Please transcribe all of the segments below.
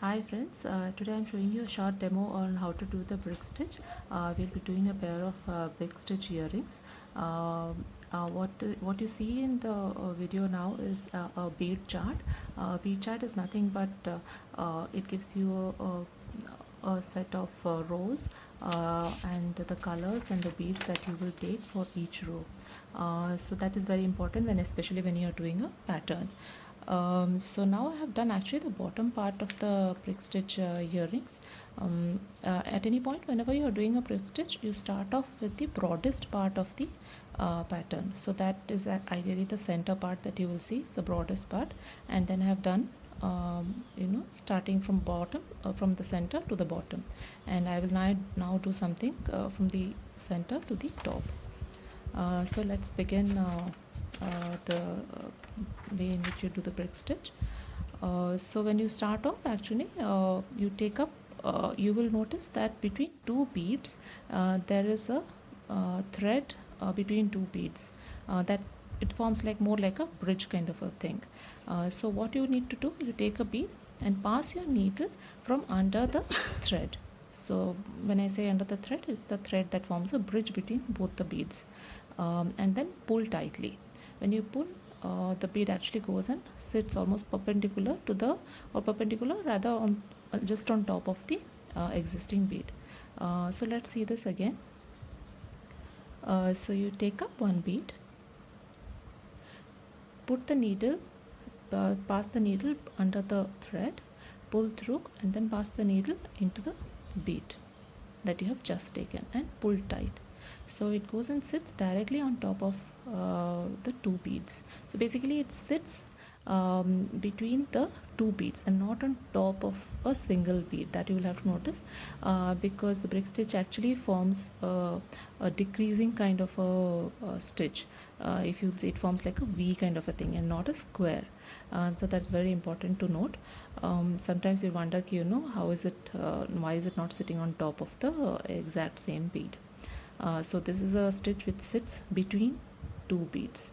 Hi friends, today I'm showing you a short demo on how to do the brick stitch. We'll be doing a pair of brick stitch earrings. What you see in the video now is a bead chart. Bead chart is nothing but it gives you a set of rows and the colors and the beads that you will take for each row. So that is very important especially when you are doing a pattern. So now I have done actually the bottom part of the brick stitch earrings. At any point whenever you are doing a brick stitch, you start off with the broadest part of the pattern. So that is ideally the center part that you will see, the broadest part, and then I have done starting from bottom, from the center to the bottom, and I will now do something from the center to the top. So let's begin the way in which you do the brick stitch. So when you start off, actually you take up, you will notice that between two beads there is a thread between two beads that it forms like more like a bridge kind of a thing. So what you need to do, you take a bead and pass your needle from under the thread. So when I say under the thread, it's the thread that forms a bridge between both the beads, and then pull tightly. When you pull, the bead actually goes and sits almost perpendicular to the, or perpendicular rather on just on top of the existing bead. So let's see this again. So you take up one bead, put the needle, pass the needle under the thread, pull through, and then pass the needle into the bead that you have just taken and pull tight. So it goes and sits directly on top of the two beads. So basically it sits between the two beads and not on top of a single bead. That you will have to notice, because the brick stitch actually forms a decreasing kind of a stitch. If you see, it forms like a V kind of a thing and not a square. So that's very important to note. Sometimes you wonder, how is it, why is it not sitting on top of the exact same bead? So this is a stitch which sits between two beads.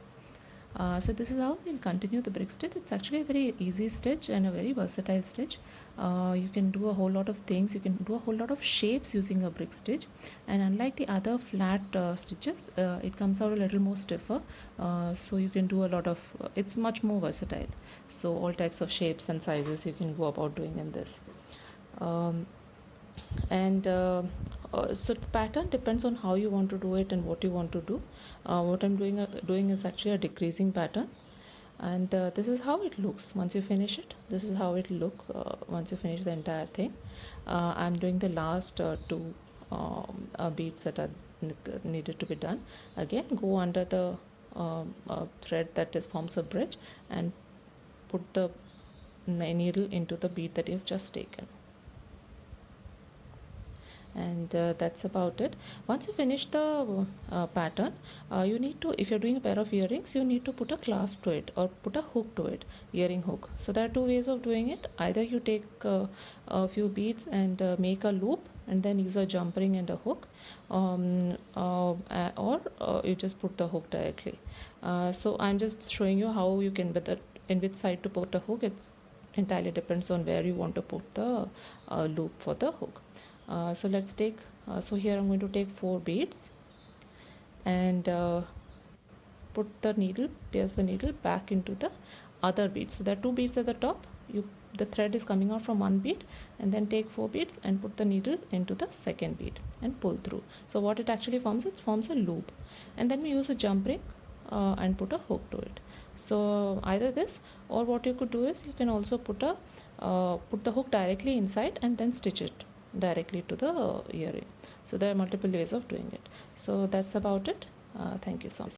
So this is how we'll continue the brick stitch. It's actually a very easy stitch and a very versatile stitch. You can do a whole lot of things. You can do a whole lot of shapes using a brick stitch, and unlike the other flat stitches, it comes out a little more stiffer, so you can do a lot of, it's much more versatile. So all types of shapes and sizes you can go about doing in this. So the pattern depends on how you want to do it and what you want to do. What I'm doing is actually a decreasing pattern, and this is how it looks once you finish it. This is how it look once you finish the entire thing. I'm doing the last two beads that are needed to be done. Again, go under the thread that forms a bridge and put the needle into the bead that you've just taken, and that's about it. Once you finish the pattern, you need to, if you're doing a pair of earrings, you need to put a clasp to it or put a hook to it, earring hook. So there are two ways of doing it. Either you take a few beads and make a loop and then use a jump ring and a hook, or you just put the hook directly. So I'm just showing you how you can, in which side to put a hook. It's entirely depends on where you want to put the loop for the hook. So let's take, so here I'm going to take 4 beads and put the needle, pierce the needle back into the other bead. So there are 2 beads at the top. The thread is coming out from one bead, and then take 4 beads and put the needle into the second bead and pull through. So what it actually forms, it forms a loop, and then we use a jump ring and put a hook to it. So either this, or what you could do is you can also put the hook directly inside and then stitch it directly to the earring. So there are multiple ways of doing it. So that's about it. Thank you so much.